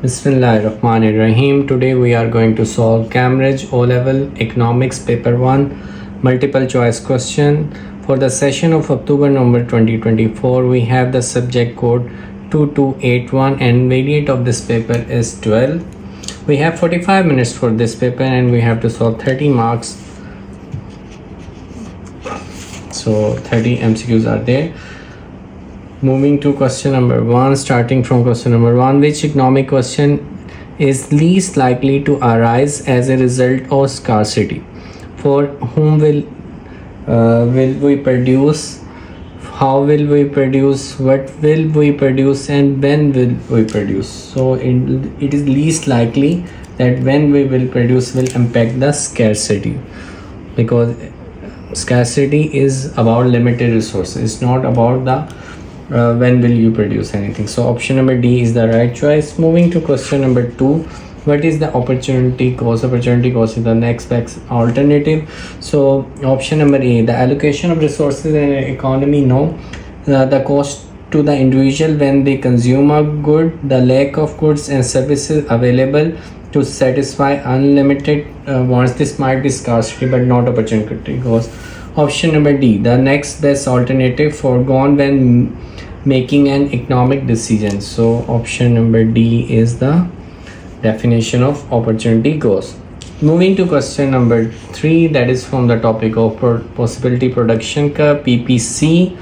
Bismillahirrahmanirrahim. Today we are going to solve Cambridge O-Level Economics Paper 1 multiple choice question. For the session of October-November 2024, we have the subject code 2281 and variant of this paper is 12. We have 45 minutes for this paper and we have to solve 30 marks. So 30 MCQs are there. Moving to question number 1, starting from question number 1, which economic question is least likely to arise as a result of scarcity? For whom will we produce? How will we produce? What will we produce? And when will we produce? So it is least likely that when we will produce will impact the scarcity, because scarcity is about limited resources. It's not about the when will you produce anything. So option number D is the right choice. Moving to question number 2, what is the opportunity cost? Opportunity cost is the next best alternative. So option number A, the allocation of resources in an economy. No, the cost to the individual when they consume a good, the lack of goods and services available to satisfy unlimited wants. This might be scarcity but not opportunity cost. Option number D, the next best alternative, foregone when making an economic decision. So option number D is the definition of opportunity cost. Moving to question number 3, that is from the topic of possibility production curve, PPC.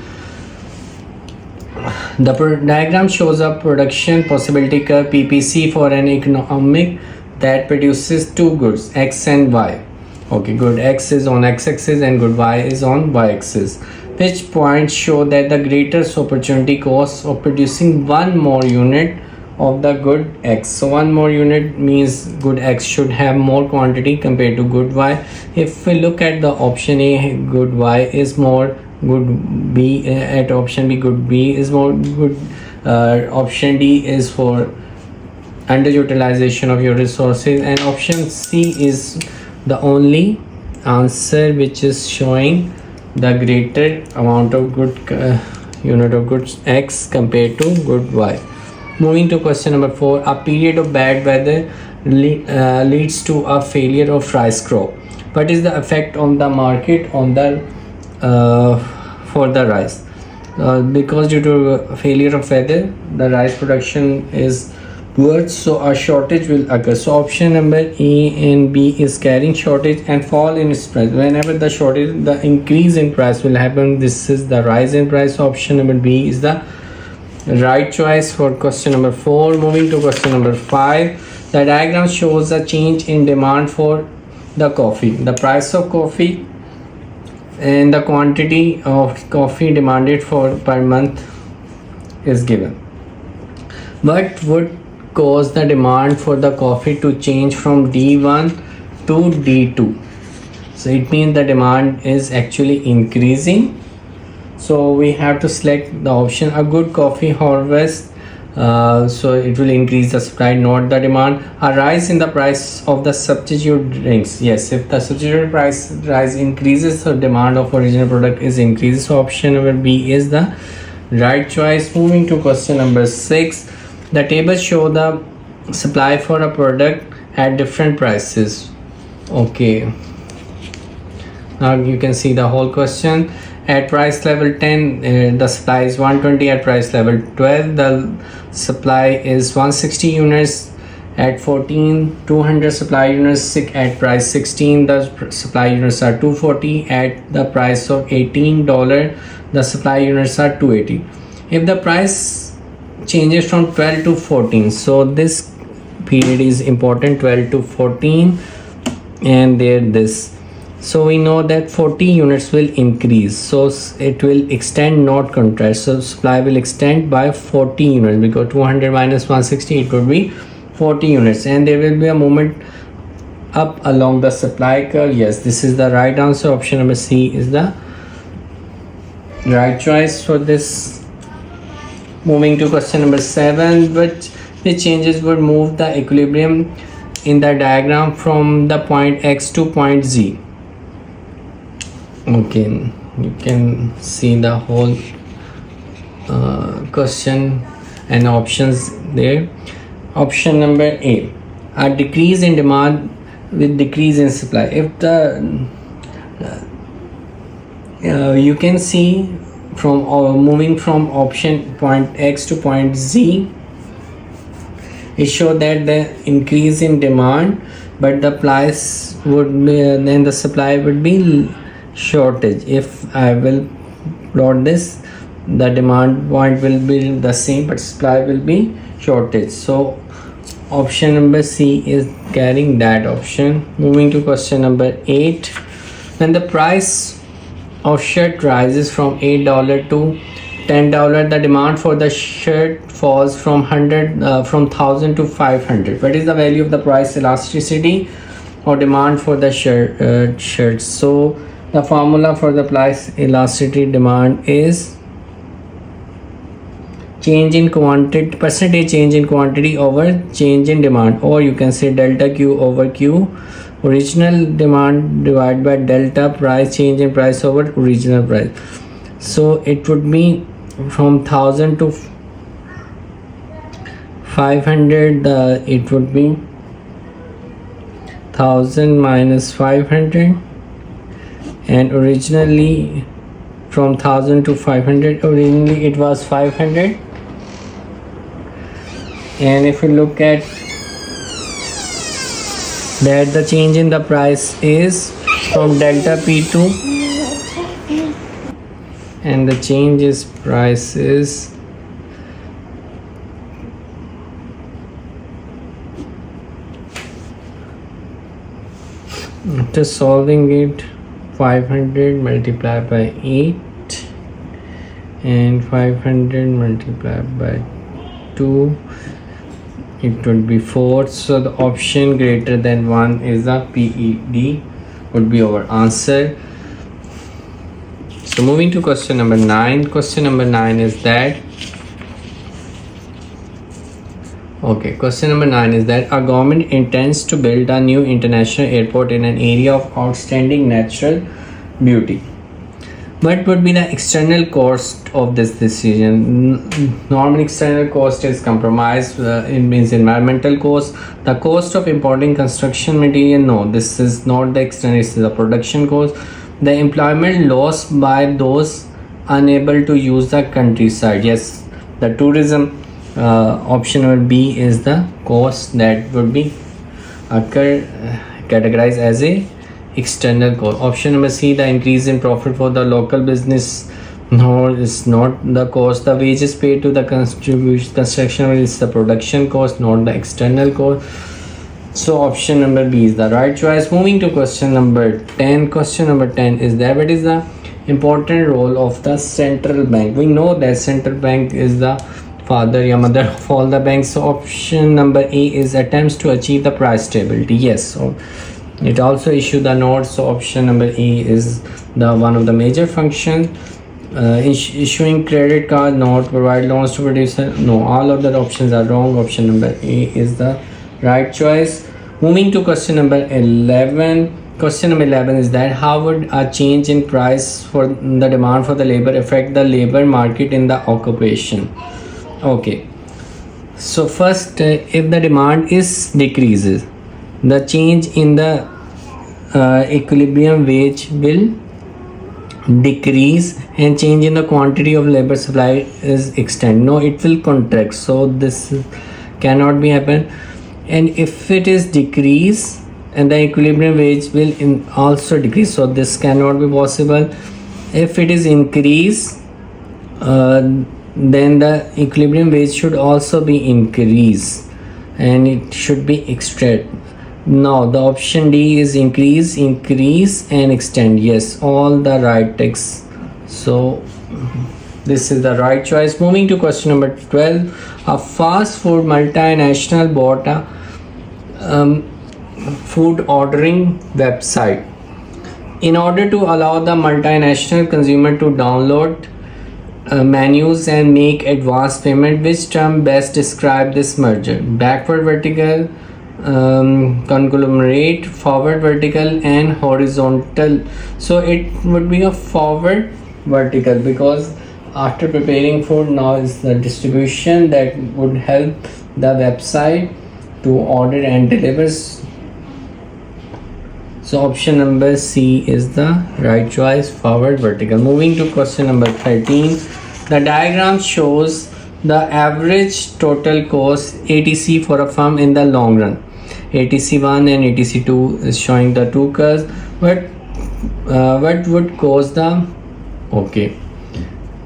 The diagram shows a production possibility curve, PPC, for an economic that produces two goods, X and Y. Okay, good X is on X-axis and good Y is on Y-axis. Which points show that the greatest opportunity cost of producing one more unit of the good X. So one more unit means good X should have more quantity compared to good Y. If we look at the option A, good Y is more, good B at option B, good B is more, good option D is for underutilization of your resources, and option C is the only answer which is showing the greater amount of good unit of goods X compared to good Y. Moving to question number 4, a period of bad weather leads to a failure of rice crop. What is the effect on the market on the for the rice? Because due to failure of weather, the rice production is poor, so a shortage will occur. So option number A and B is carrying shortage and fall in its price. Whenever the shortage, the increase in price will happen. This is the rise in price. Option number B is the right choice for question number 4. Moving to question number 5, the diagram shows a change in demand for the coffee. The price of coffee and the quantity of coffee demanded for per month is given. What would cause the demand for the coffee to change from D1 to D2? So it means the demand is actually increasing. So we have to select the option a good coffee harvest. So it will increase the supply, not the demand. A rise in the price of the substitute drinks. Yes, if the substitute price rise increases, so demand of original product is increases. So option number B is the right choice. Moving to question number 6, the table show the supply for a product at different prices. Okay, now you can see the whole question. At price level 10, the supply is 120. At price level 12, the supply is 160 units. At 14, 200 supply units. At price 16, the supply units are 240. At the price of $18, the supply units are 280. If the price changes from 12 to 14, so this period is important, 12 to 14, and there this. So we know that 40 units will increase, so it will extend, not contract. So supply will extend by 40 units, because 200 minus 160, it would be 40 units, and there will be a movement up along the supply curve. Yes, this is the right answer. Option number C is the right choice for this. Moving to question number 7, which changes would move the equilibrium in the diagram from the point X to point Z? Okay, you can see the whole question and options there. Option number A, a decrease in demand with decrease in supply. If the you can see from moving from option point X to point Z, it showed that the increase in demand, but the price would be, then the supply would be shortage. If I will plot this, the demand point will be the same, but supply will be shortage. So option number C is carrying that option. Moving to question number 8, when the price of shirt rises from $8 to $10, the demand for the shirt falls from 1,000 to 500. What is the value of the price elasticity or demand for the shirts? So the formula for the price elasticity demand is change in quantity, percentage change in quantity over change in demand, or you can say delta Q over Q, original demand divided by delta price change in price over original price. So it would be from 1000 to 500, it would be 1000 minus 500, and originally from 1000 to 500, originally it was 500. And if you look at that, the change in the price is from delta P2, and the change is price is after solving it, 500 multiplied by 8 and 500 multiplied by 2, it would be 4. So the option greater than 1 is the PED would be our answer. So moving to question number 9. Question number 9 is that, okay, question number 9 is that a government intends to build a new international airport in an area of outstanding natural beauty. What would be the external cost of this decision? Normally external cost is compromised. It means environmental cost, the cost of importing construction material. No, this is not the external, this is the production cost. The employment lost by those unable to use the countryside. Yes, the tourism, option number B is the cost that would be categorized as a external cost. Option number C, the increase in profit for the local business. No, it's not the cost. The wages paid to the construction is the production cost, not the external cost. So option number B is the right choice. Moving to question number 10. Question number 10 is that, what is the important role of the central bank? We know that central bank is the father or mother of all the banks. So option number A is attempts to achieve the price stability. Yes, so it also issue the notes. So option number A is the one of the major functions. Issuing credit card, not provide loans to producer. No, all of the options are wrong. Option number A is the right choice. Moving to question number 11. Question number 11 is that, how would a change in price for the demand for the labor affect the labor market in the occupation? Okay, so first, if the demand is decreases, the change in the equilibrium wage will decrease, and change in the quantity of labor supply is extend. No, it will contract. So this cannot be happen. And if it is decrease, and the equilibrium wage will also decrease, so this cannot be possible. If it is increase, then the equilibrium wage should also be increase, and it should be extract. Now the option D is increase, and extend. Yes, all the right text. So this is the right choice. Moving to question number 12. A fast food multinational bought a food ordering website. In order to allow the multinational consumer to download menus and make advance payment, which term best describe this merger? Backward vertical, conglomerate, forward vertical, and horizontal. So it would be a forward vertical, because after preparing food, now is the distribution that would help the website to order and delivers. So option number C is the right choice, forward vertical. Moving to question number 13. The diagram shows the average total cost ATC for a firm in the long run. ATC1 and ATC2 is showing the two curves. But what would cause the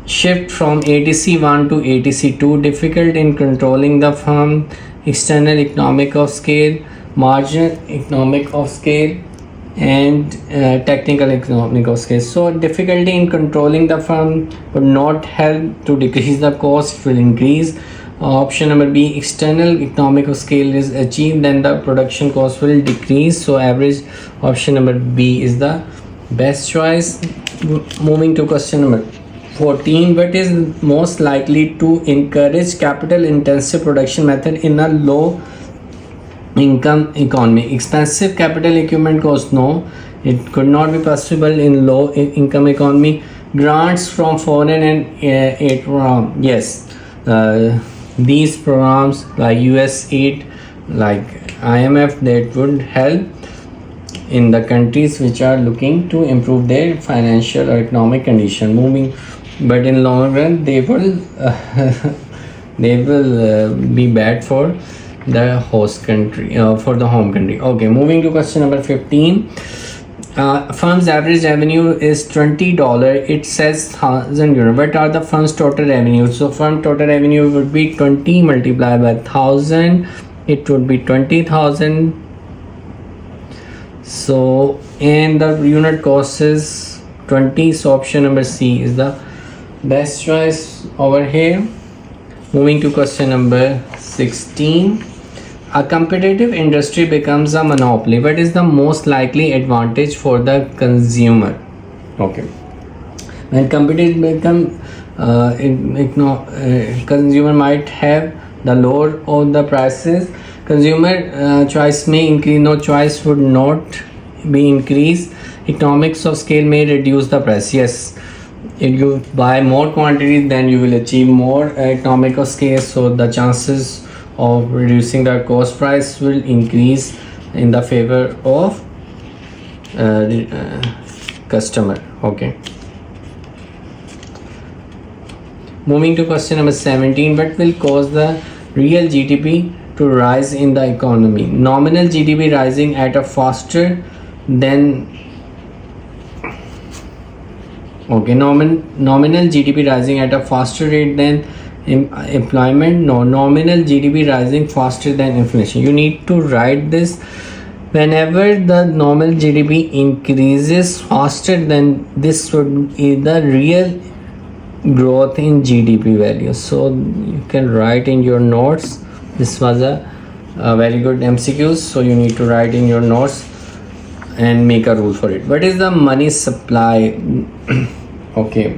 shift from ATC1 to ATC2? Difficult in controlling the firm, external economic of scale, marginal economic of scale, and technical economic of scale. So difficulty in controlling the firm would not help to decrease the cost, will increase. Option number B, external economic of scale is achieved, then the production cost will decrease. So average, option number B is the best choice. Moving to question number 14. What is most likely to encourage capital intensive production method in a low income economy? Expensive capital equipment cost? No, it could not be possible in low income economy. Grants from foreign and aid program? Yes, these programs like US aid, like IMF, that would help in the countries which are looking to improve their financial or economic condition. But in long run they will be bad for the host country, for the home country. Okay, moving to question number 15. Firm's average revenue is $20. It says €1,000. What are the firm's total revenue? So firm total revenue would be 20 multiplied by 1,000. It would be 20,000. So, and the unit cost is 20. So option number C is the best choice over here. Moving to question number 16. A competitive industry becomes a monopoly. What is the most likely advantage for the consumer? Okay, when competitive become consumer might have the lower of the prices. Consumer choice may increase. No, choice would not be increased. Economics of scale may reduce the price. Yes, if you buy more quantity, then you will achieve more economic of scale. So the chances of reducing the cost price will increase in the favor of the customer. Okay, moving to question number 17. What will cause the real GDP to rise in the economy? Nominal GDP rising at a faster than nominal GDP rising at a faster rate than employment. No, nominal GDP rising faster than inflation. You need to write this. Whenever the nominal GDP increases faster, then this would be the real growth in GDP value. So you can write in your notes. This was a very good MCQs, so you need to write in your notes and make a rule for it. What is the money supply? Okay,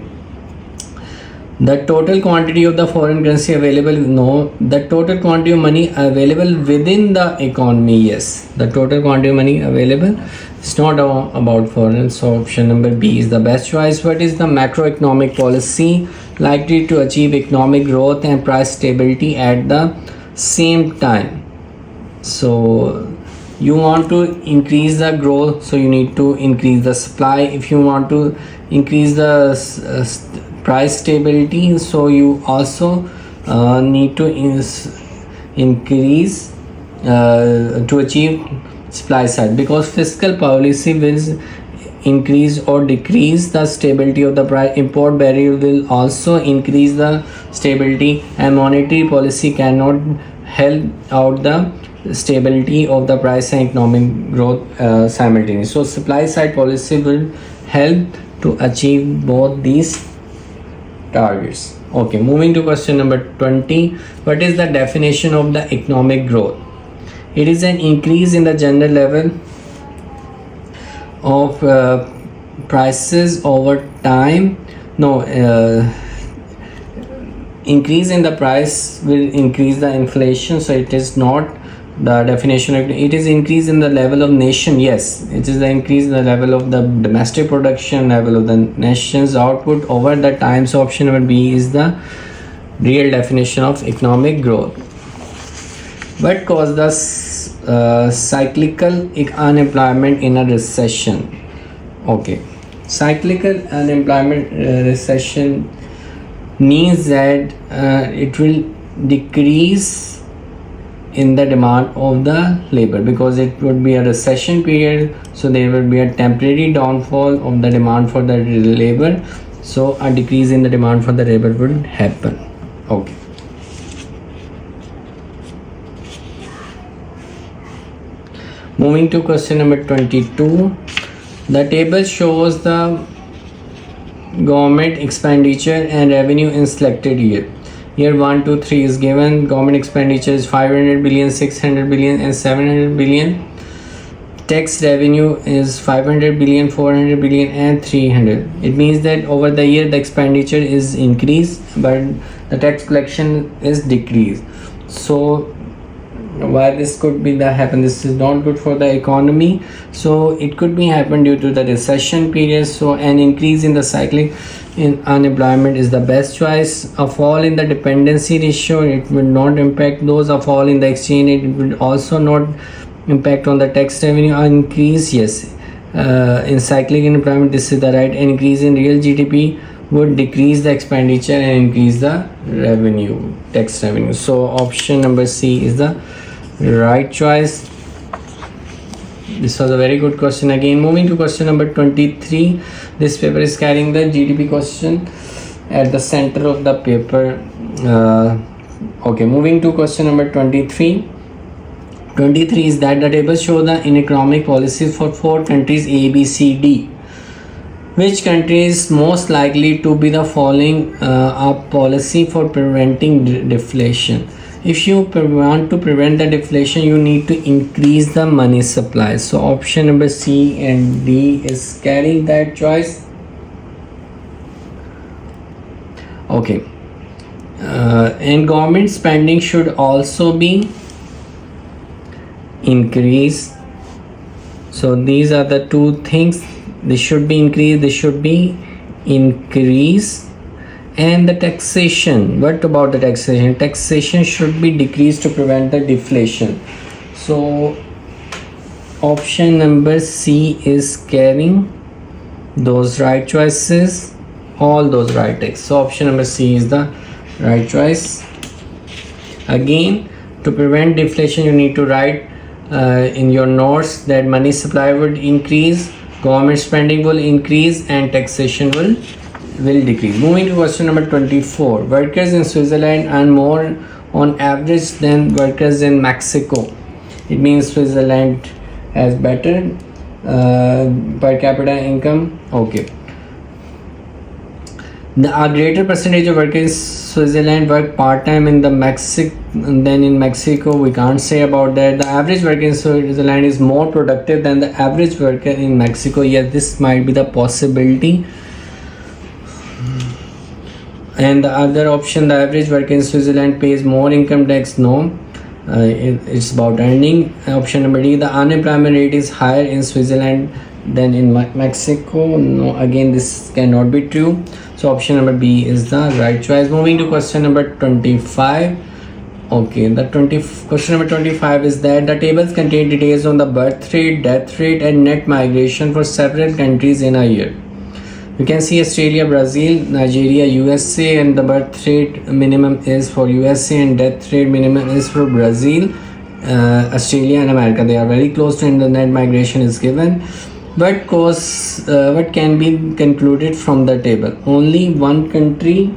the total quantity of the foreign currency available. No, the total quantity of money available within the economy. Yes, the total quantity of money available. It's not about foreign. So option number B is the best choice. What is the macroeconomic policy likely to achieve economic growth and price stability at the same time? So you want to increase the growth, so you need to increase the supply. If you want to increase the price stability, so you also need to increase to achieve supply side, because fiscal policy will increase or decrease the stability of the price. Import barrier will also increase the stability, and monetary policy cannot help out the stability of the price and economic growth simultaneously. So supply side policy will help to achieve both these targets. Okay, moving to question number 20. What is the definition of the economic growth? It is an increase in the general level of prices over time. No, increase in the price will increase the inflation, so it is not The definition of it is increase in the level of nation. Yes, it is the increase in the level of the domestic production, level of the nation's output over the time. So option number B is the real definition of economic growth. What causes the cyclical unemployment in a recession? Okay, cyclical unemployment recession means that it will decrease in the demand of the labor, because it would be a recession period, so there will be a temporary downfall of the demand for the labor, so a decrease in the demand for the labor would happen. Okay, moving to question number 22. The table shows the government expenditure and revenue in selected year. Year 1, 2, 3 is given. Government expenditure is 500 billion, 600 billion and 700 billion. Tax revenue is 500 billion, 400 billion and 300. It means that over the year the expenditure is increased but the tax collection is decreased. So why this could be that happen? This is not good for the economy. So it could be happen due to the recession period. So an increase in the cyclic in unemployment is the best choice. A fall in the dependency ratio, it will not impact those. A fall in the exchange rate, it will also not impact on the tax revenue. An increase, yes, in cyclic unemployment, this is the right. An increase in real GDP would decrease the expenditure and increase the revenue, tax revenue. So option number C is the right choice. This was a very good question. Again, moving to question number 23. This paper is carrying the GDP question at the center of the paper. Okay, moving to question number 23. 23 is that the table show the economic policies for 4 countries A, B, C, D. Which country is most likely to be the following a policy for preventing deflation? If you want to prevent the deflation, you need to increase the money supply. So option number C and D is carrying that choice. Okay, and government spending should also be increased. So these are the two things. This should be increased, this should be increased. And the taxation, what about the taxation? Taxation should be decreased to prevent the deflation. So option number C is carrying those right choices, all those right ticks. So option number C is the right choice. Again, to prevent deflation, you need to write in your notes that money supply would increase, government spending will increase and taxation will decrease. Moving to question number 24. Workers in Switzerland earn more on average than workers in Mexico. It means Switzerland has better per capita income. Okay. A greater percentage of workers in Switzerland work part-time in the than in Mexico. We can't say about that. The average worker in Switzerland is more productive than the average worker in Mexico. Yes, this might be the possibility. And the other option, the average worker in Switzerland pays more income tax. No, it's about earning. Option number D, the unemployment rate is higher in Switzerland than in Mexico. No, again this cannot be true. So option number B is the right choice. Moving to question number 25. Okay, question number 25 is that the tables contain details on the birth rate, death rate and net migration for several countries in a year. You can see Australia, Brazil, Nigeria, USA, and the birth rate minimum is for USA and death rate minimum is for Brazil, Australia and America. They are very close to, and the net migration is given. What can be concluded from the table? Only one country,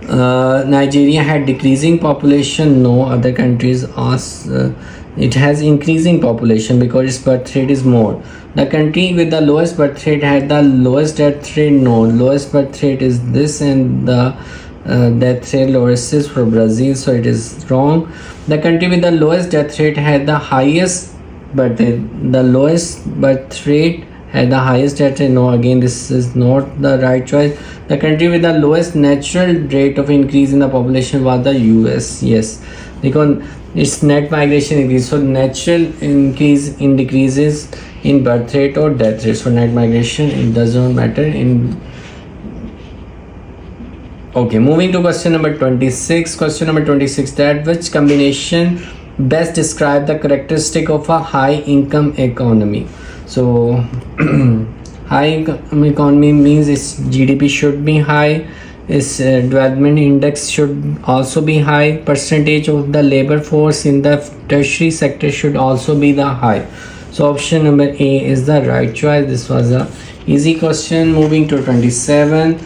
Nigeria, had decreasing population. No other countries it has increasing population because its birth rate is more. The country with the lowest birth rate had the lowest death rate. No, lowest birth rate is this, and the death rate lowest is for Brazil, so it is wrong. The country with the lowest death rate had the highest birth rate. The lowest birth rate had the highest death rate. No, again this is not the right choice. The country with the lowest natural rate of increase in the population was the US. Yes, because its net migration increase. So natural increase in decreases in birth rate or death rate. So net migration, it does not matter in. Okay, moving to question number 26. Question number 26, that which combination best describe the characteristic of a high income economy? So high income economy means its GDP should be high, its development index should also be high, percentage of the labor force in the tertiary sector should also be the high. So option number A is the right choice. This was a easy question. Moving to 27,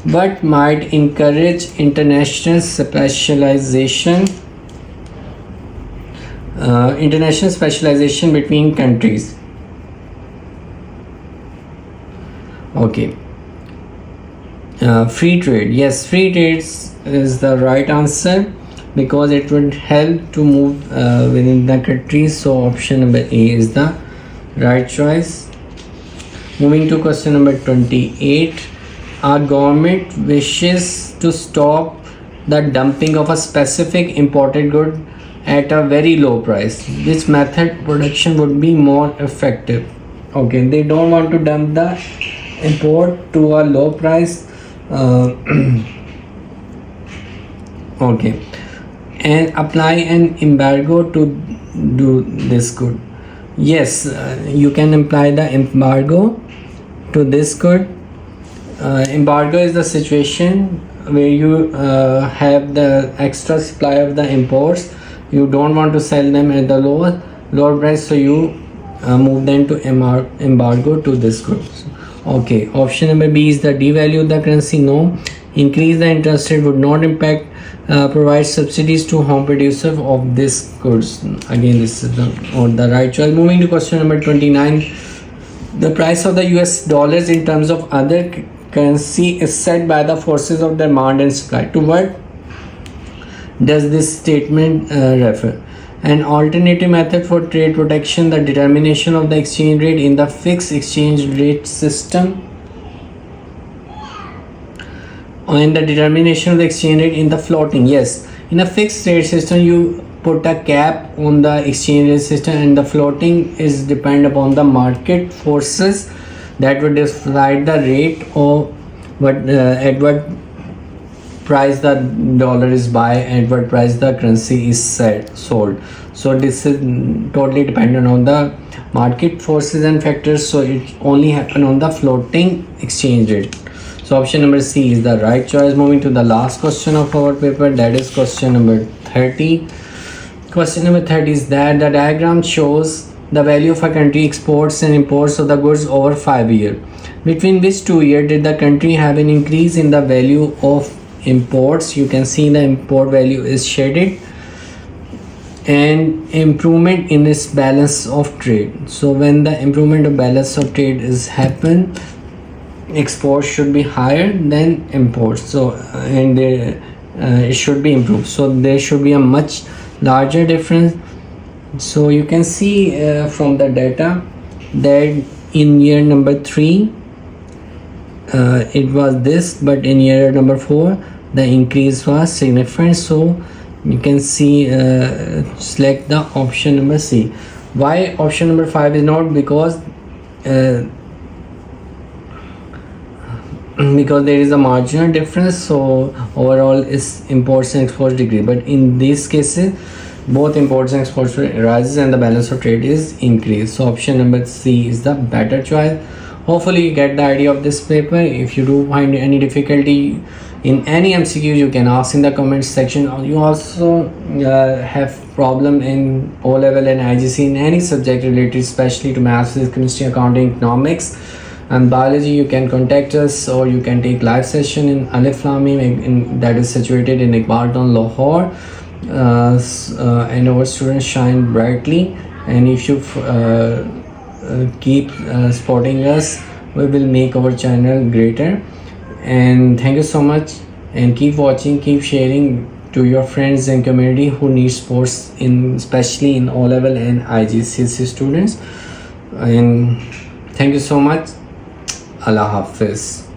what might encourage international specialization between countries? Okay, free trade. Yes, free trade is the right answer because it would help to move within the countries. So option number A is the right choice. Moving to question number 28, our government wishes to stop the dumping of a specific imported good at a very low price. Which method production would be more effective? Okay, they don't want to dump the import to a low price. Okay, and apply an embargo to do this good. Yes, you can apply the embargo to this good. Embargo is the situation where you have the extra supply of the imports. You don't want to sell them at the lower price, so you move them to embargo to this goods. Okay, option number B is the devalue the currency. No, increase the interest rate would not impact. Provide subsidies to home producer of this goods. Again, this is the right choice. Moving to question number 29, the price of the US dollars in terms of other currency is set by the forces of demand and supply. To what does this statement refer? An alternative method for trade protection, the determination of the exchange rate in the fixed exchange rate system, and the determination of the exchange rate in the floating. Yes, in a fixed rate system you put a cap on the exchange rate system, and the floating is depend upon the market forces that would decide the rate or what at what price the dollar is buy and what price the currency is sold. So this is totally dependent on the market forces and factors, so it only happen on the floating exchange rate. So option number C is the right choice. Moving to the last question of our paper, that is question number 30. Question number 30 is that the diagram shows the value of a country exports and imports of the goods over 5 years. Between which 2 years did the country have an increase in the value of imports? You can see the import value is shaded, and improvement in its balance of trade. So when the improvement of balance of trade is happen, exports should be higher than imports. So and it should be improved. So there should be a much larger difference. So you can see from the data that in year number 3 it was this, but in year number 4 the increase was significant. So you can see select the option number C. Why option number 5 is not? Because there is a marginal difference, so overall is imports and exports decrease, but in these cases both imports and exports rises and the balance of trade is increased. So option number C is the better choice. Hopefully you get the idea of this paper. If you do find any difficulty in any MCQ, you can ask in the comment section. You also have problem in O level and IGC in any subject related especially to maths, physics, chemistry, accounting, economics and biology, you can contact us, or you can take live session in Alif Lamim that is situated in Iqbal Town, Lahore, and our students shine brightly. And if you keep supporting us, we will make our channel greater. And thank you so much, and keep watching, keep sharing to your friends and community who need sports, especially in O level and IGCSE students. And thank you so much. Allah Hafiz.